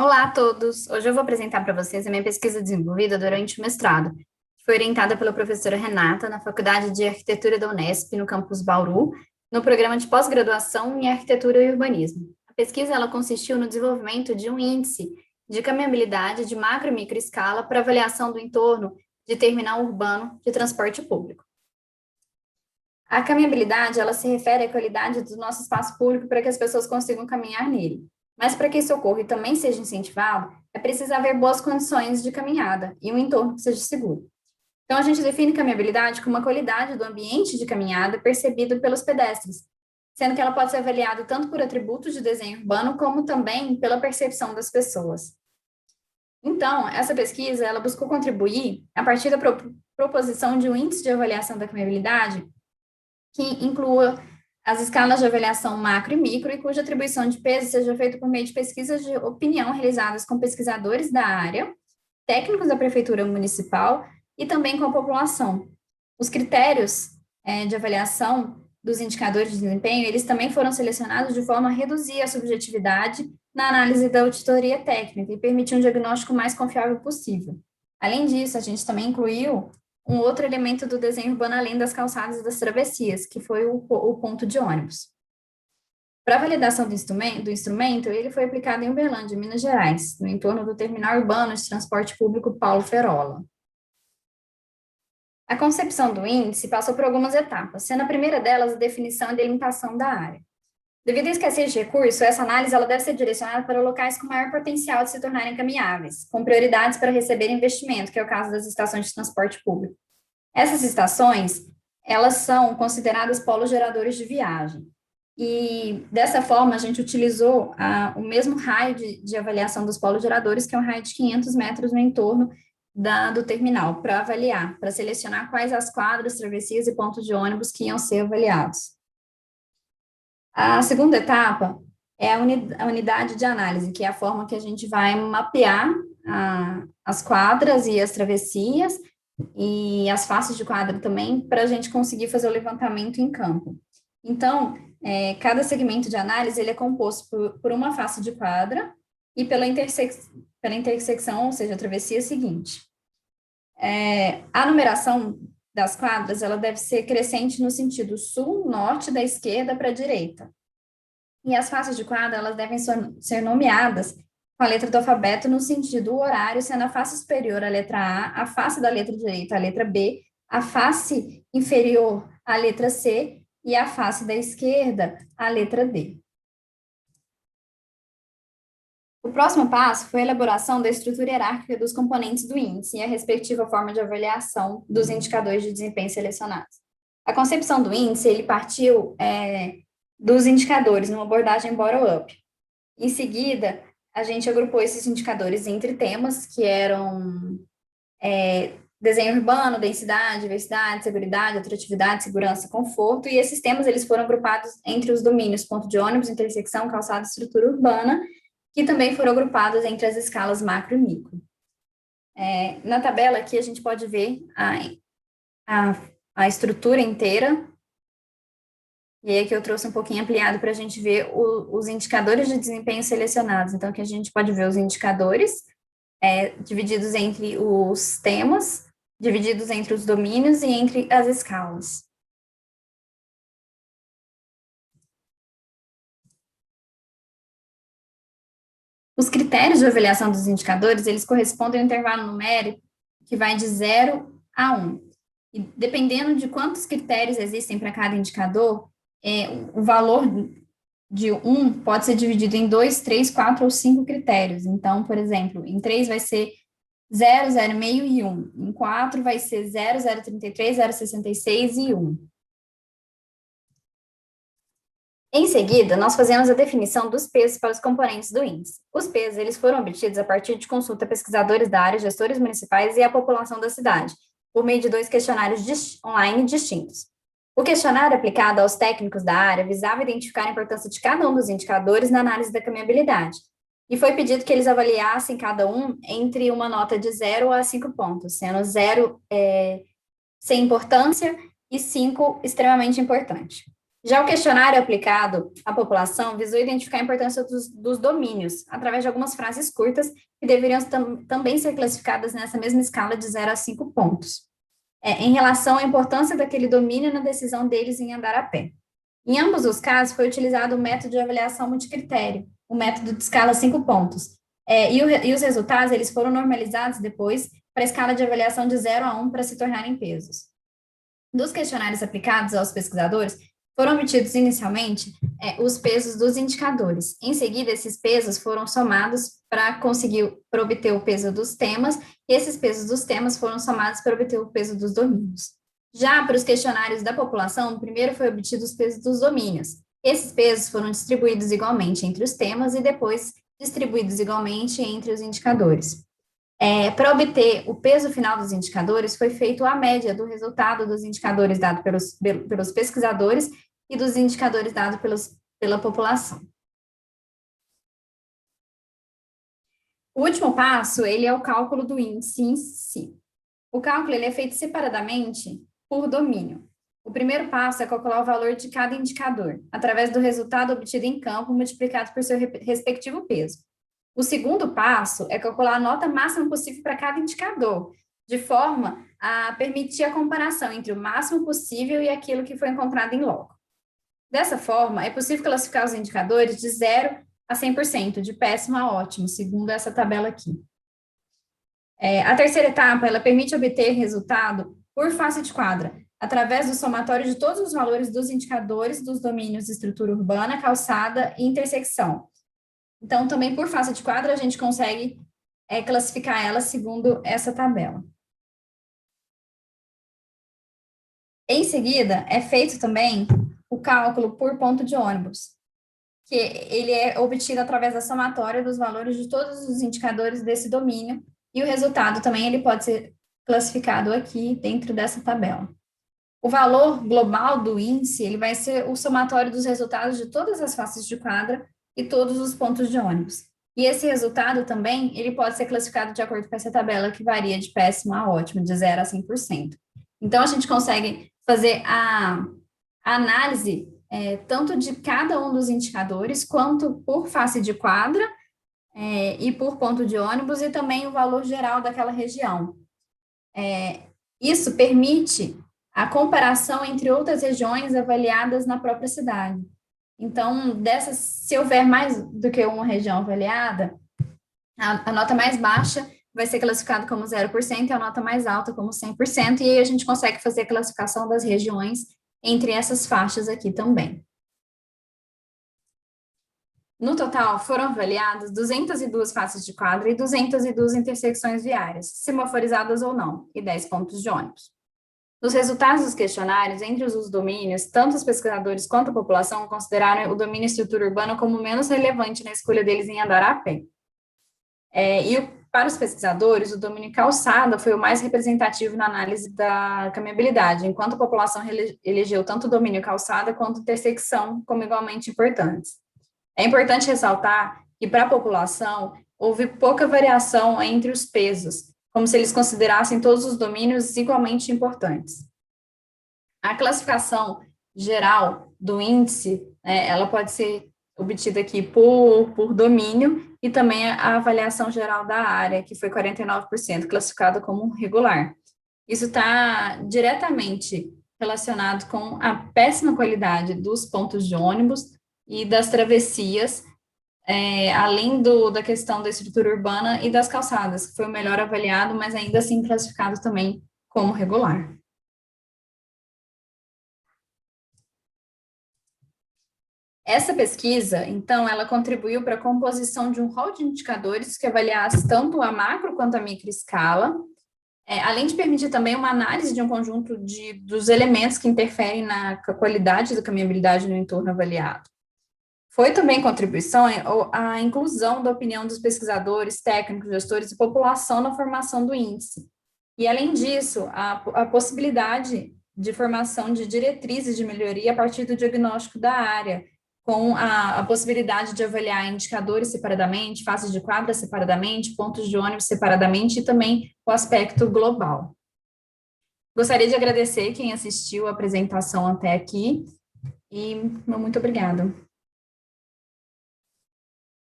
Olá a todos! Hoje eu vou apresentar para vocês a minha pesquisa desenvolvida durante o mestrado, que foi orientada pela professora Renata na Faculdade de Arquitetura da Unesp, no campus Bauru, no programa de pós-graduação em Arquitetura e Urbanismo. A pesquisa ela consistiu no desenvolvimento de um índice de caminhabilidade de macro e micro escala para avaliação do entorno de terminal urbano de transporte público. A caminhabilidade ela se refere à qualidade do nosso espaço público para que as pessoas consigam caminhar nele. Mas para que isso ocorra e também seja incentivado, é preciso haver boas condições de caminhada e um entorno que seja seguro. Então, a gente define caminhabilidade como uma qualidade do ambiente de caminhada percebido pelos pedestres, sendo que ela pode ser avaliada tanto por atributos de desenho urbano, como também pela percepção das pessoas. Então, essa pesquisa, ela buscou contribuir, a partir da proposição de um índice de avaliação da caminhabilidade, que inclua as escalas de avaliação macro e micro e cuja atribuição de peso seja feita por meio de pesquisas de opinião realizadas com pesquisadores da área, técnicos da prefeitura municipal e também com a população. Os critérios de avaliação dos indicadores de desempenho, eles também foram selecionados de forma a reduzir a subjetividade na análise da auditoria técnica e permitir um diagnóstico mais confiável possível. Além disso, a gente também incluiu um outro elemento do desenho urbano além das calçadas e das travessias, que foi o ponto de ônibus. Para a validação do instrumento, ele foi aplicado em Uberlândia, Minas Gerais, no entorno do terminal urbano de transporte público Paulo Ferola. A concepção do índice passou por algumas etapas, sendo a primeira delas a definição e delimitação da área. Devido à escassez de recursos, essa análise ela deve ser direcionada para locais com maior potencial de se tornarem caminháveis, com prioridades para receber investimento, que é o caso das estações de transporte público. Essas estações, elas são consideradas polos geradores de viagem. E, dessa forma, a gente utilizou o mesmo raio de avaliação dos polos geradores, que é um raio de 500 metros no entorno do terminal, para avaliar, para selecionar quais as quadras, travessias e pontos de ônibus que iam ser avaliados. A segunda etapa é a unidade de análise, que é a forma que a gente vai mapear as quadras e as travessias, e as faces de quadra também, para a gente conseguir fazer o levantamento em campo. Então, cada segmento de análise ele é composto por uma face de quadra e pela intersecção, ou seja, a travessia seguinte. A numeração das quadras ela deve ser crescente no sentido sul-norte, da esquerda para a direita. E as faces de quadra elas devem ser nomeadas com a letra do alfabeto no sentido horário, sendo a face superior a letra A, a face da letra direita a letra B, a face inferior a letra C e a face da esquerda a letra D. O próximo passo foi a elaboração da estrutura hierárquica dos componentes do índice e a respectiva forma de avaliação dos indicadores de desempenho selecionados. A concepção do índice ele partiu dos indicadores, numa abordagem bottom-up. Em seguida, a gente agrupou esses indicadores entre temas, que eram desenho urbano, densidade, diversidade, seguridade, atratividade, segurança, conforto, e esses temas eles foram agrupados entre os domínios ponto de ônibus, intersecção, calçada e estrutura urbana, que também foram agrupados entre as escalas macro e micro. Na tabela aqui a gente pode ver a estrutura inteira, e aí que eu trouxe um pouquinho ampliado para a gente ver os indicadores de desempenho selecionados. Então, aqui a gente pode ver os indicadores divididos entre os temas, divididos entre os domínios e entre as escalas. Os critérios de avaliação dos indicadores, eles correspondem ao intervalo numérico que vai de 0 a 1. E dependendo de quantos critérios existem para cada indicador, o valor de 1 pode ser dividido em 2, 3, 4 ou 5 critérios. Então, por exemplo, em 3 vai ser 0, 0,5 e 1. Em 4 vai ser 0, 0,33, 0,66 e 1. Em seguida, nós fazemos a definição dos pesos para os componentes do índice. Os pesos eles foram obtidos a partir de consulta a pesquisadores da área, gestores municipais e a população da cidade, por meio de 2 questionários online distintos. O questionário aplicado aos técnicos da área visava identificar a importância de cada um dos indicadores na análise da caminhabilidade, e foi pedido que eles avaliassem cada um entre uma nota de 0 a 5 pontos, sendo 0 sem importância e 5 extremamente importante. Já o questionário aplicado à população visou identificar a importância dos domínios, através de algumas frases curtas que deveriam também ser classificadas nessa mesma escala de 0 a 5 pontos, em relação à importância daquele domínio na decisão deles em andar a pé. Em ambos os casos, foi utilizado o método de avaliação multicritério, o método de escala 5 pontos, e os resultados eles foram normalizados depois para a escala de avaliação de 0 a 1 para se tornarem pesos. Dos questionários aplicados aos pesquisadores, foram obtidos inicialmente os pesos dos indicadores. Em seguida, esses pesos foram somados para obter o peso dos temas, e esses pesos dos temas foram somados para obter o peso dos domínios. Já para os questionários da população, primeiro foi obtido os pesos dos domínios. Esses pesos foram distribuídos igualmente entre os temas e depois distribuídos igualmente entre os indicadores. Para obter o peso final dos indicadores, foi feito a média do resultado dos indicadores dados pelos pesquisadores e dos indicadores dados pela população. O último passo, ele é o cálculo do índice em si. O cálculo ele é feito separadamente por domínio. O primeiro passo é calcular o valor de cada indicador, através do resultado obtido em campo multiplicado por seu respectivo peso. O segundo passo é calcular a nota máxima possível para cada indicador, de forma a permitir a comparação entre o máximo possível e aquilo que foi encontrado em loco. Dessa forma, é possível classificar os indicadores de 0 a 100%, de péssimo a ótimo, segundo essa tabela aqui. A terceira etapa, ela permite obter resultado por face de quadra, através do somatório de todos os valores dos indicadores dos domínios de estrutura urbana, calçada e intersecção. Então, também por face de quadra, a gente consegue classificar ela segundo essa tabela. Em seguida, é feito também o cálculo por ponto de ônibus, que ele é obtido através da somatória dos valores de todos os indicadores desse domínio, e o resultado também ele pode ser classificado aqui dentro dessa tabela. O valor global do índice ele vai ser o somatório dos resultados de todas as faces de quadra e todos os pontos de ônibus. E esse resultado também ele pode ser classificado de acordo com essa tabela, que varia de péssimo a ótimo, de 0 a 100%. Então, a gente consegue fazer a análise tanto de cada um dos indicadores, quanto por face de quadra e por ponto de ônibus, e também o valor geral daquela região. Isso permite a comparação entre outras regiões avaliadas na própria cidade. Então, se houver mais do que uma região avaliada, a nota mais baixa vai ser classificada como 0% e a nota mais alta como 100%, e aí a gente consegue fazer a classificação das regiões entre essas faixas aqui também. No total, foram avaliadas 202 faces de quadra e 202 intersecções viárias, semaforizadas ou não, e 10 pontos de ônibus. Nos resultados dos questionários, entre os domínios, tanto os pesquisadores quanto a população consideraram o domínio estrutura urbana como menos relevante na escolha deles em andar a pé. Para os pesquisadores, o domínio calçada foi o mais representativo na análise da caminhabilidade, enquanto a população elegeu tanto o domínio calçada quanto intersecção como igualmente importantes. É importante ressaltar que, para a população, houve pouca variação entre os pesos, como se eles considerassem todos os domínios igualmente importantes. A classificação geral do índice, ela pode ser obtida aqui por domínio, e também a avaliação geral da área, que foi 49%, classificada como regular. Isso está diretamente relacionado com a péssima qualidade dos pontos de ônibus e das travessias, além da questão da estrutura urbana e das calçadas, que foi o melhor avaliado, mas ainda assim classificado também como regular. Essa pesquisa, então, ela contribuiu para a composição de um rol de indicadores que avaliasse tanto a macro quanto a microescala, além de permitir também uma análise de um conjunto dos elementos que interferem na qualidade da caminhabilidade no entorno avaliado. Foi também contribuição a inclusão da opinião dos pesquisadores, técnicos, gestores e população na formação do índice. E, além disso, a possibilidade de formação de diretrizes de melhoria a partir do diagnóstico da área, com a possibilidade de avaliar indicadores separadamente, faces de quadra separadamente, pontos de ônibus separadamente, e também o aspecto global. Gostaria de agradecer quem assistiu a apresentação até aqui, E muito obrigada.